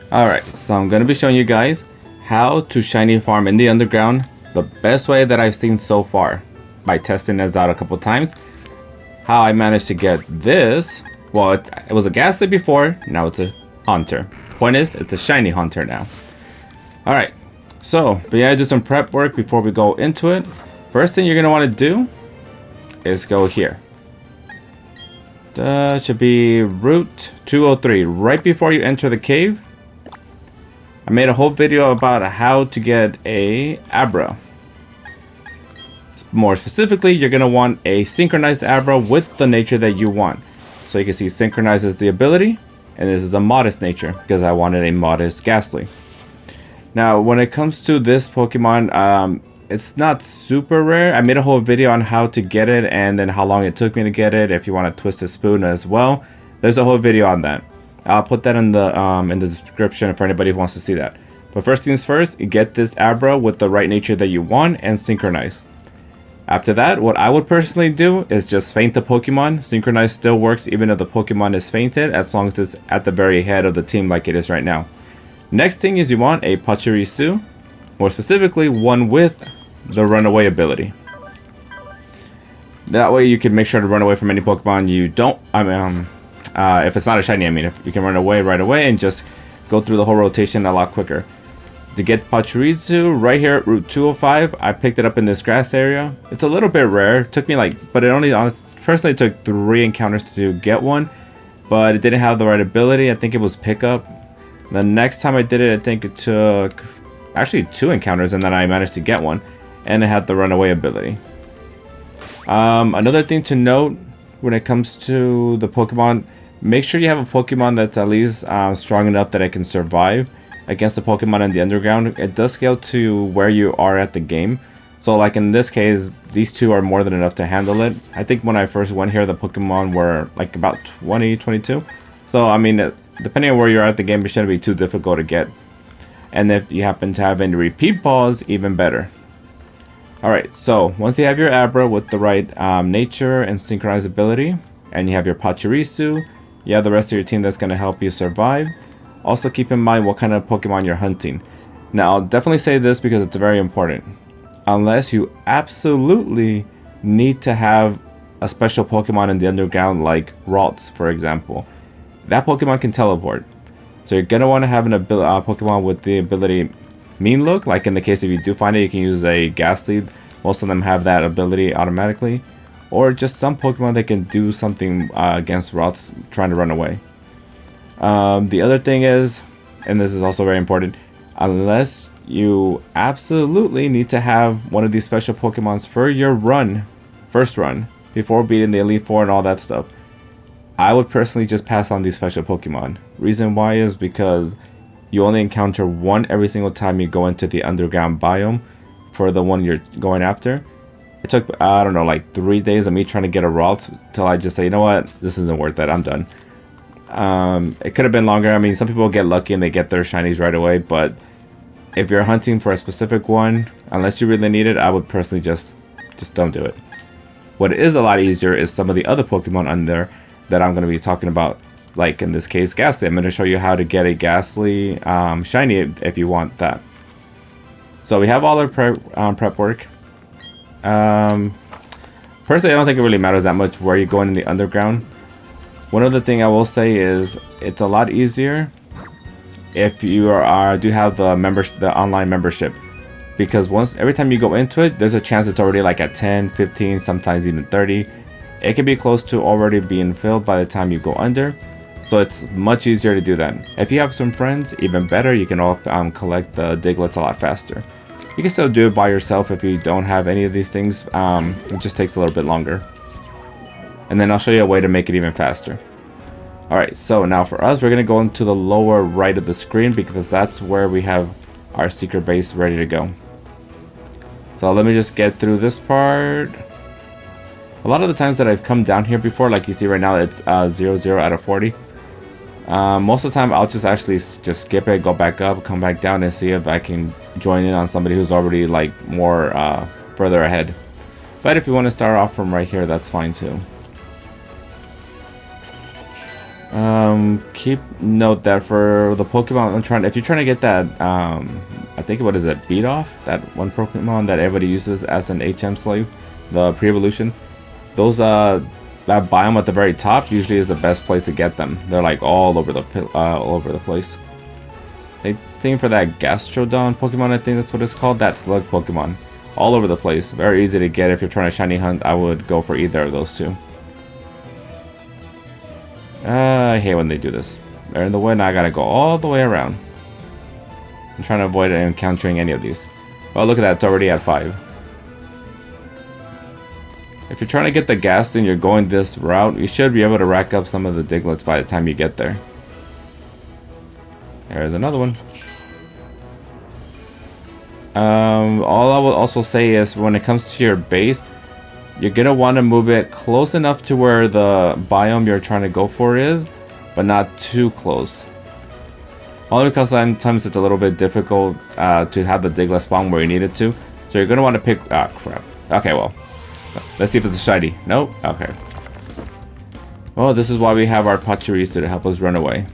Alright, so I'm going to be showing you guys how to shiny farm in the underground the best way that I've seen so far by testing this out a couple times. How I managed to get this, well, it was a ghastly before, now it's a hunter. Point is, it's a shiny hunter now. Alright, so we gotta do some prep work before we go into it. First thing you're going to want to do is go here. Should be Route 203, right before you enter the cave. I made a whole video about how to get a Abra. More specifically, you're going to want a synchronized Abra with the nature that you want. So you can see synchronized is the ability, and this is a modest nature, because I wanted a modest Ghastly. Now, when it comes to this Pokemon, it's not super rare. I made a whole video on how to get it, and then how long it took me to get it, if you want a Twisted Spoon as well. There's a whole video on that. I'll put that in the description for anybody who wants to see that. But first things first, get this Abra with the right nature that you want and synchronize. After that, what I would personally do is just feint the Pokemon. Synchronize still works even if the Pokemon is feinted, as long as it's at the very head of the team like it is right now. Next thing is you want a Pachirisu, more specifically one with the runaway ability. That way you can make sure to run away from any Pokemon you don't, if it's not a shiny, if you can run away right away and just go through the whole rotation a lot quicker. To get Pachirisu, right here at Route 205, I picked it up in this grass area. It's a little bit rare. It took me but it only, personally took 3 encounters to get one. But it didn't have the right ability. I think it was pickup. The next time I did it, I think it took actually 2 encounters, and then I managed to get one. And it had the runaway ability. Another thing to note when it comes to the Pokemon, make sure you have a Pokemon that's at least strong enough that it can survive against the Pokemon in the underground. It does scale to where you are at the game. So like in this case, these 2 are more than enough to handle it. I think when I first went here, the Pokemon were like about 20, 22. So I mean, depending on where you are at the game, it shouldn't be too difficult to get. And if you happen to have any repeat balls, even better. Alright, so once you have your Abra with the right nature and synchronized ability, and you have your Pachirisu, you have the rest of your team that's going to help you survive. Also keep in mind what kind of Pokemon you're hunting. Now, I'll definitely say this because it's very important. Unless you absolutely need to have a special Pokemon in the underground like Ralts, for example. That Pokemon can teleport. So you're going to want to have an Pokemon with the ability Mean Look. Like in the case if you do find it, you can use a Ghastly. Most of them have that ability automatically. Or just some Pokemon that can do something against Ralts trying to run away. The other thing is, and this is also very important, unless you absolutely need to have one of these special Pokemons for your first run, before beating the Elite Four and all that stuff, I would personally just pass on these special Pokemon. Reason why is because you only encounter one every single time you go into the underground biome for the one you're going after. It took, I don't know, like 3 days of me trying to get a Ralts till I just say, you know what, this isn't worth it, I'm done. It could have been longer. I mean, some people get lucky and they get their shinies right away, but if you're hunting for a specific one, unless you really need it, I would personally just don't do it. What is a lot easier is some of the other Pokemon on there that I'm going to be talking about, like in this case, Ghastly. I'm going to show you how to get a Ghastly shiny if you want that. So we have all our prep work. Personally, I don't think it really matters that much where you're going in the underground. One other thing I will say is it's a lot easier if you do have the online membership, because every time you go into it, there's a chance it's already like at 10, 15, sometimes even 30. It can be close to already being filled by the time you go under, so it's much easier to do that. If you have some friends, even better, you can all collect the Diglets a lot faster. You can still do it by yourself if you don't have any of these things. It just takes a little bit longer. And then I'll show you a way to make it even faster. Alright, so now for us, we're going to go into the lower right of the screen, because that's where we have our secret base ready to go. So let me just get through this part. A lot of the times that I've come down here before, like you see right now, it's 0 out of 40. Most of the time, I'll just actually just skip it, go back up, come back down, and see if I can join in on somebody who's already like more further ahead. But if you want to start off from right here, that's fine too. Keep note that for the Pokemon, if you're trying to get that, I think what is it, Beat Off? That one Pokemon that everybody uses as an HM slave, the pre-evolution. Those, that biome at the very top usually is the best place to get them. They're like all over the place. I think for that Gastrodon Pokemon, I think that's what it's called, that slug Pokemon. All over the place. Very easy to get if you're trying to shiny hunt. I would go for either of those two. I hate when they do this. They're in the way, now I gotta go all the way around. I'm trying to avoid encountering any of these. Well, look at that, it's already at 5. If you're trying to get the Gaston, you're going this route, you should be able to rack up some of the Diglets by the time you get there. There's another one. All I will also say is when it comes to your base, you're going to want to move it close enough to where the biome you're trying to go for is, but not too close. Only because sometimes it's a little bit difficult to have the Diglett spawn where you need it to. So you're going to want to pick... Ah, crap. Okay, well. Let's see if it's a shiny. Nope. Okay. Well, this is why we have our Pachirisu to help us run away.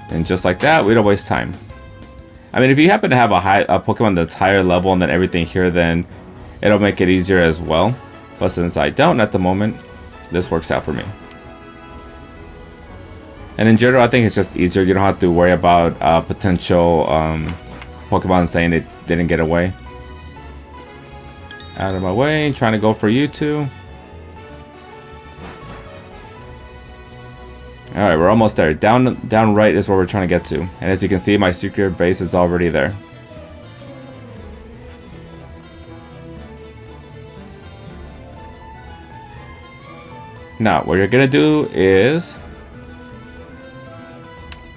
And just like that, we don't waste time. I mean, if you happen to have a Pokemon that's higher level than everything here, then it'll make it easier as well. But since I don't at the moment, this works out for me. And in general, I think it's just easier. You don't have to worry about potential Pokemon saying it didn't get away. Out of my way, trying to go for you two. Alright, we're almost there. Down right is where we're trying to get to. And as you can see, my secret base is already there. Now, what you're going to do is...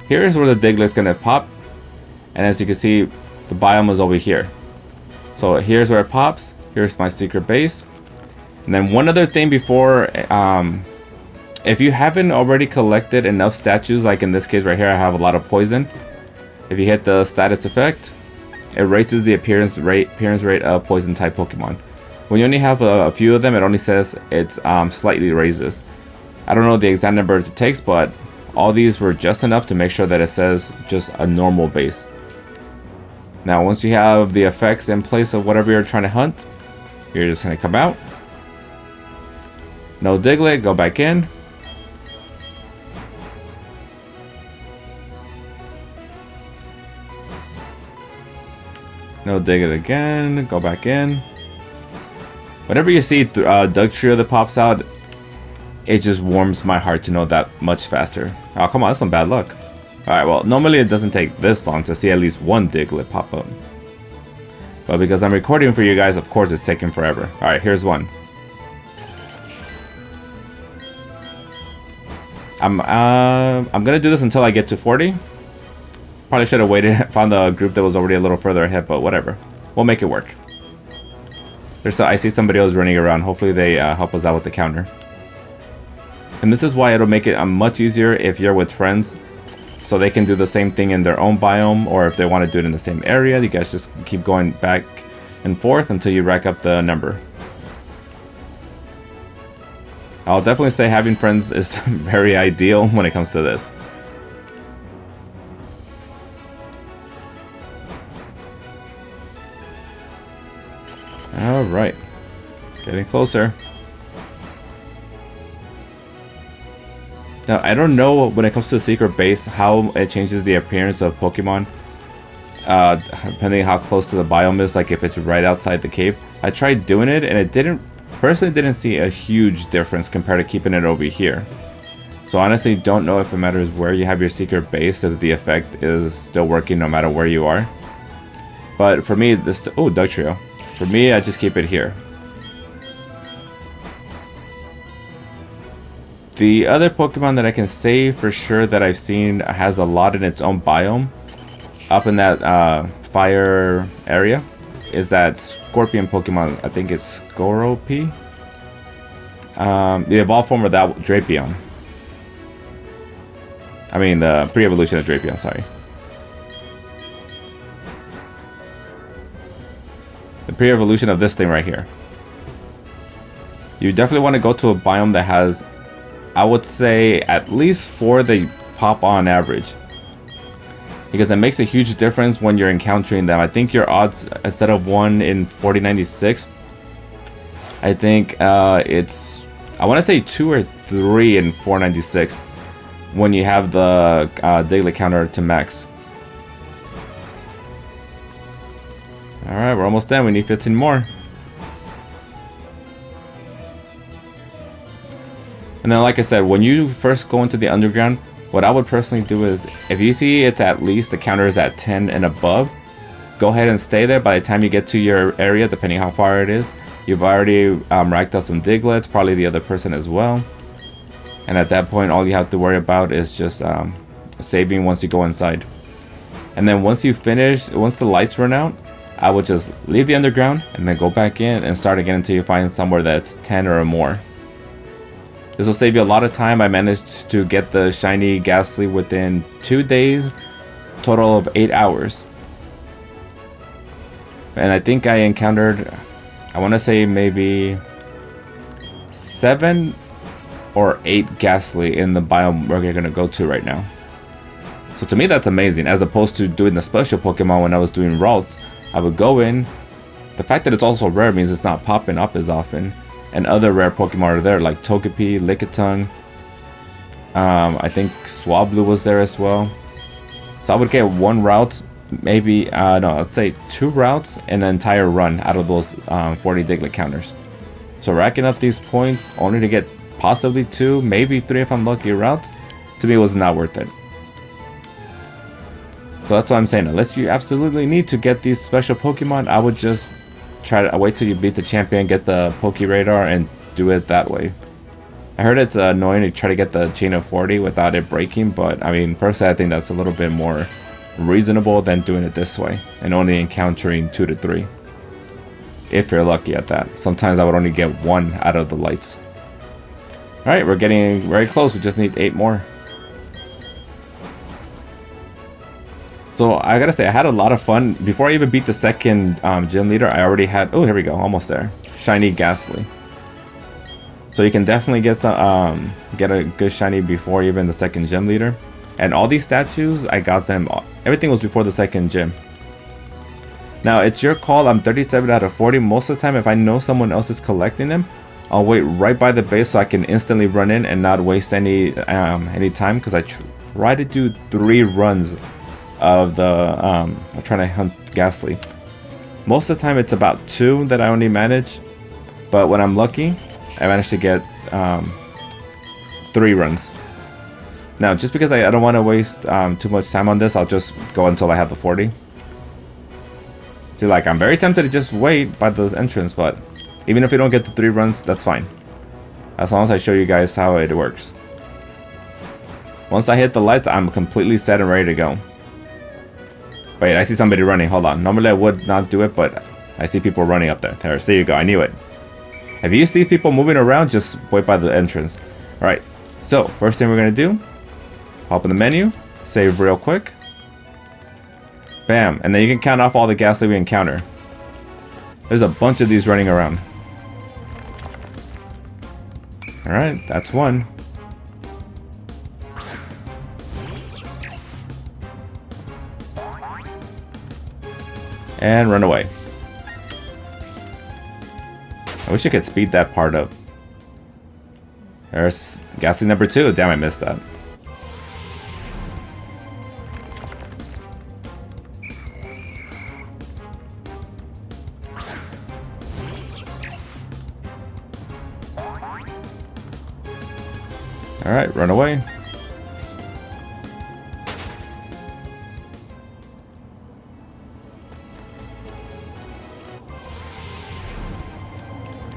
Here's where the Diglett's going to pop. And as you can see, the biome is over here. So here's where it pops. Here's my secret base. And then one other thing before... if you haven't already collected enough statues, like in this case right here, I have a lot of poison. If you hit the status effect, it raises the appearance rate of poison type Pokemon. When you only have a few of them, it only says it's slightly raises. I don't know the exact number it takes, but all these were just enough to make sure that it says just a normal base. Now, once you have the effects in place of whatever you're trying to hunt, you're just going to come out. No Diglett, go back in. No Diglett again, go back in. Whenever you see Doug Trio that pops out, it just warms my heart to know that much faster. Oh, come on, that's some bad luck. Alright, well, normally it doesn't take this long to see at least one Diglett pop up. But because I'm recording for you guys, of course it's taking forever. Alright, here's one. I'm gonna do this until I get to 40. Probably should have waited, found the group that was already a little further ahead, but whatever. We'll make it work. I see somebody else running around. Hopefully they help us out with the counter. And this is why it'll make it much easier if you're with friends, so they can do the same thing in their own biome, or if they want to do it in the same area, you guys just keep going back and forth until you rack up the number. I'll definitely say having friends is very ideal when it comes to this. Alright, getting closer. Now, I don't know when it comes to the secret base how it changes the appearance of Pokemon, depending how close to the biome is, like if it's right outside the cave. I tried doing it and it personally didn't see a huge difference compared to keeping it over here. So honestly, don't know if it matters where you have your secret base, if the effect is still working no matter where you are. But for me, oh, Doug Trio. For me, I just keep it here. The other Pokemon that I can say for sure that I've seen has a lot in its own biome, up in that fire area, is that Scorpion Pokemon. I think it's Skoropi. The evolved form of that Drapion. I mean, the pre-evolution of Drapion, sorry. pre-evolution of this thing right here. You definitely want to go to a biome that has, I would say, at least 4 that pop on average. Because it makes a huge difference when you're encountering them. I think your odds, instead of 1 in 4096, I think it's, I want to say 2 or 3 in 496 when you have the Diglett counter to max. Alright, we're almost done. We need 15 more. And then, like I said, when you first go into the underground, what I would personally do is, if you see it's at least the counter is at 10 and above, go ahead and stay there. By the time you get to your area, depending how far it is, you've already racked up some Diglets, probably the other person as well. And at that point, all you have to worry about is just saving once you go inside. And then once you finish, once the lights run out, I would just leave the underground and then go back in and start again until you find somewhere that's 10 or more. This will save you a lot of time. I managed to get the shiny Ghastly within 2 days, total of 8 hours. And I think I encountered, I want to say maybe 7 or 8 Ghastly in the biome we're going to go to right now. So to me that's amazing, as opposed to doing the special Pokemon when I was doing routes. I would go in, the fact that it's also rare means it's not popping up as often. And other rare Pokemon are there, like Togepi, Lickitung. I think Swablu was there as well. So I would get 1 route, maybe, no, let's say 2 routes in an entire run out of those 40 Diglett counters. So racking up these points only to get possibly 2, maybe 3 if I'm lucky routes, to me was not worth it. So that's what I'm saying. Unless you absolutely need to get these special Pokemon, I would just try to wait till you beat the champion, get the Poke Radar, and do it that way. I heard it's annoying to try to get the chain of 40 without it breaking, but I mean, personally I think that's a little bit more reasonable than doing it this way and only encountering 2 to 3. If you're lucky at that. Sometimes I would only get 1 out of the lights. Alright, we're getting very close. We just need 8 more. So I gotta say, I had a lot of fun. Before I even beat the second gym leader, I already had, oh, here we go, almost there. Shiny Ghastly. So you can definitely get some, get a good shiny before even the second gym leader. And all these statues, I got them, everything was before the second gym. Now, it's your call. I'm 37 out of 40. Most of the time, if I know someone else is collecting them, I'll wait right by the base so I can instantly run in and not waste any time, because I try to do 3 runs of the I'm trying to hunt Ghastly. Most of the time it's about 2 that I only manage, but when I'm lucky I manage to get 3 runs. Now just because I don't want to waste too much time on this, I'll just go until I have the 40. See, like, I'm very tempted to just wait by the entrance, but even if we don't get the 3 runs, that's fine, as long as I show you guys how it works. Once I hit the lights, I'm completely set and ready to go. Wait, I see somebody running. Hold on. Normally I would not do it, but I see people running up there. There you go. I knew it. If you see people moving around, just wait by the entrance. Alright, so first thing we're going to do, hop in the menu, save real quick. Bam. And then you can count off all the Ghastly we encounter. There's a bunch of these running around. Alright, that's 1. And run away. I wish I could speed that part up. There's Ghastly number 2. Damn, I missed that. Alright, run away.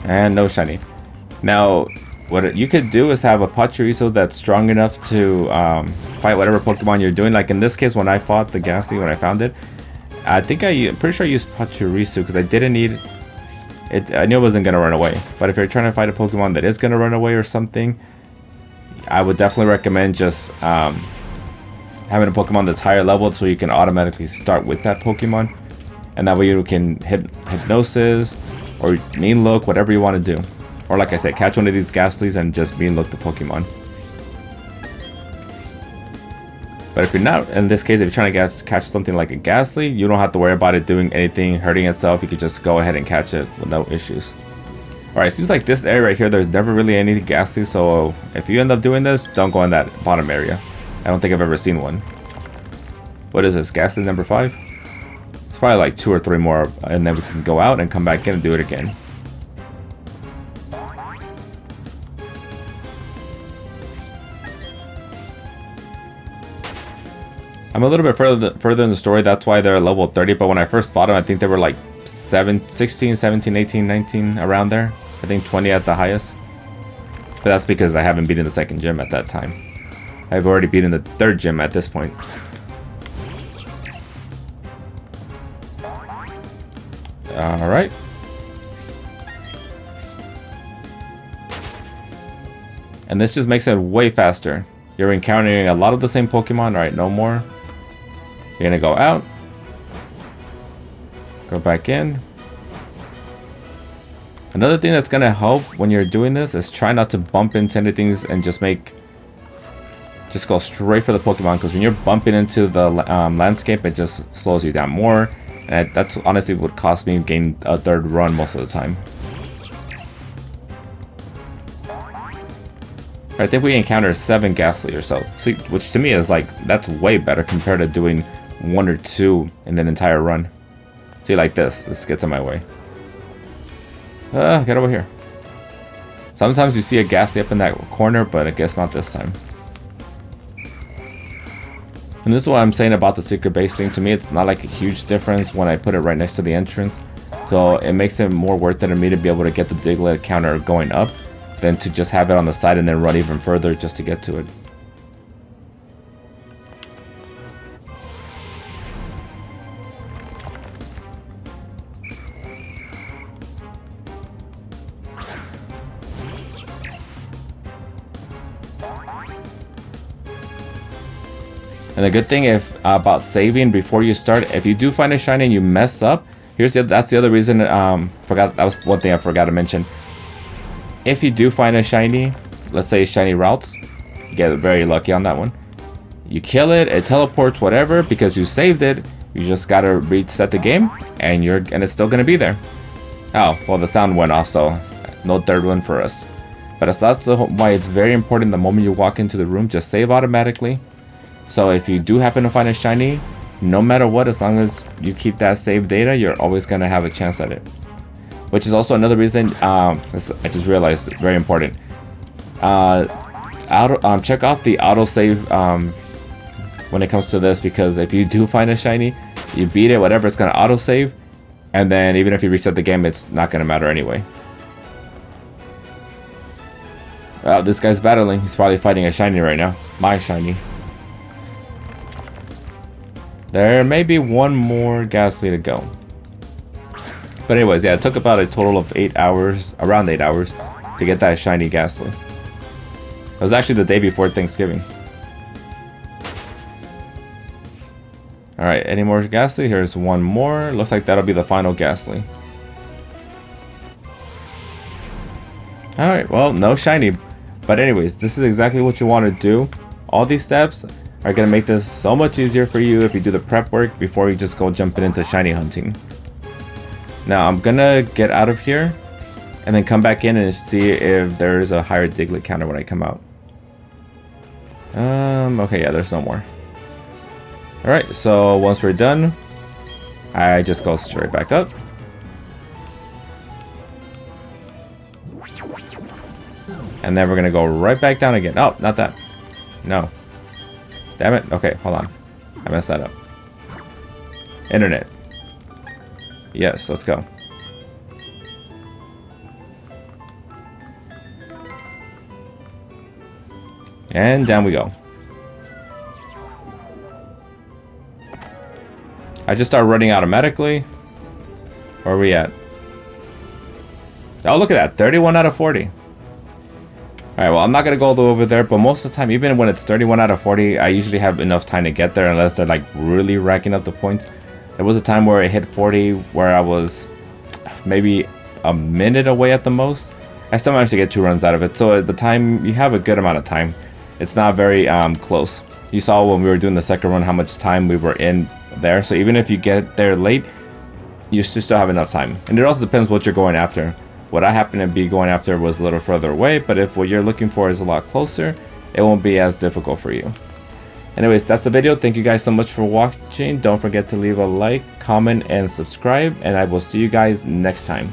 And no shiny. Now, what you could do is have a Pachirisu that's strong enough to fight whatever Pokemon you're doing. Like in this case, when I fought the Ghastly, when I found it, I'm pretty sure I used Pachirisu because I didn't need it. I knew it wasn't going to run away. But if you're trying to fight a Pokemon that is going to run away or something, I would definitely recommend just having a Pokemon that's higher level so you can automatically start with that Pokemon. And that way you can hit hypnosis or mean look, whatever you want to do. Or like I said, catch one of these Ghastlies and just mean look the Pokemon. But if you're not, in this case, if you're trying to catch something like a Ghastly, you don't have to worry about it doing anything, hurting itself. You could just go ahead and catch it with no issues. Alright, seems like this area right here, there's never really any Ghastly, so if you end up doing this, don't go in that bottom area. I don't think I've ever seen one. What is this, Ghastly number 5? It's probably like 2 or 3 more, and then we can go out and come back in and do it again. I'm a little bit further in the story, that's why they're level 30, but when I first fought them, I think they were like 16, 17, 18, 19, around there. I think 20 at the highest. But that's because I haven't beaten the 2nd gym at that time. I've already beaten the 3rd gym at this point. Alright. And this just makes it way faster. You're encountering a lot of the same Pokemon. Alright, no more. You're gonna go out. Go back in. Another thing that's gonna help when you're doing this is try not to bump into anything and just go straight for the Pokemon, because when you're bumping into the landscape, it just slows you down more. And that's honestly what cost me gain a 3rd run most of the time. I think we encountered 7 Ghastly or so. See, which to me is like, that's way better compared to doing 1 or 2 in an entire run. See, like this gets in my way. Get over here. Sometimes you see a Ghastly up in that corner, but I guess not this time. And this is what I'm saying about the secret base thing. To me, it's not like a huge difference when I put it right next to the entrance. So it makes it more worth it to me to be able to get the Diglett counter going up than to just have it on the side and then run even further just to get to it. And the good thing about saving before you start, if you do find a shiny and you mess up, that's the other reason. That was one thing I forgot to mention. If you do find a shiny, let's say shiny routes, you get very lucky on that one. You kill it, it teleports, whatever, because you saved it. You just gotta reset the game, and it's still gonna be there. Oh, well, the sound went off, so no 3rd one for us. But that's why it's very important the moment you walk into the room, just save automatically. So if you do happen to find a shiny, no matter what, as long as you keep that saved data, you're always gonna have a chance at it. Which is also another reason, I just realized, very important. Check off the autosave when it comes to this, because if you do find a shiny, you beat it, whatever, it's gonna autosave, and then even if you reset the game, it's not gonna matter anyway. This guy's battling. He's probably fighting a shiny right now. My shiny. There may be one more Ghastly to go. But anyways, yeah, it took about a total of 8 hours, around 8 hours, to get that shiny Ghastly. It was actually the day before Thanksgiving. Alright, any more Ghastly? Here's one more. Looks like that'll be the final Ghastly. Alright, well, no shiny. But anyways, this is exactly what you want to do. All these steps are going to make this so much easier for you if you do the prep work before you just go jumping into shiny hunting. Now, I'm going to get out of here and then come back in and see if there's a higher Diglett counter when I come out. Okay, yeah, there's no more. Alright, so once we're done, I just go straight back up. And then we're going to go right back down again. Oh, not that. No. Damn it. Okay, hold on. I messed that up. Internet. Yes, let's go. And down we go. I just start running automatically. Where are we at? Oh, look at that. 31 out of 40. Alright, well, I'm not going to go all the way over there, but most of the time, even when it's 31 out of 40, I usually have enough time to get there unless they're like really racking up the points. There was a time where it hit 40 where I was maybe a minute away at the most. I still managed to get 2 runs out of it, so at the time, you have a good amount of time. It's not very close. You saw when we were doing the second run how much time we were in there, so even if you get there late, you should still have enough time. And it also depends what you're going after. What I happen to be going after was a little further away, but if what you're looking for is a lot closer, it won't be as difficult for you. Anyways, that's the video. Thank you guys so much for watching. Don't forget to leave a like, comment, and subscribe, and I will see you guys next time.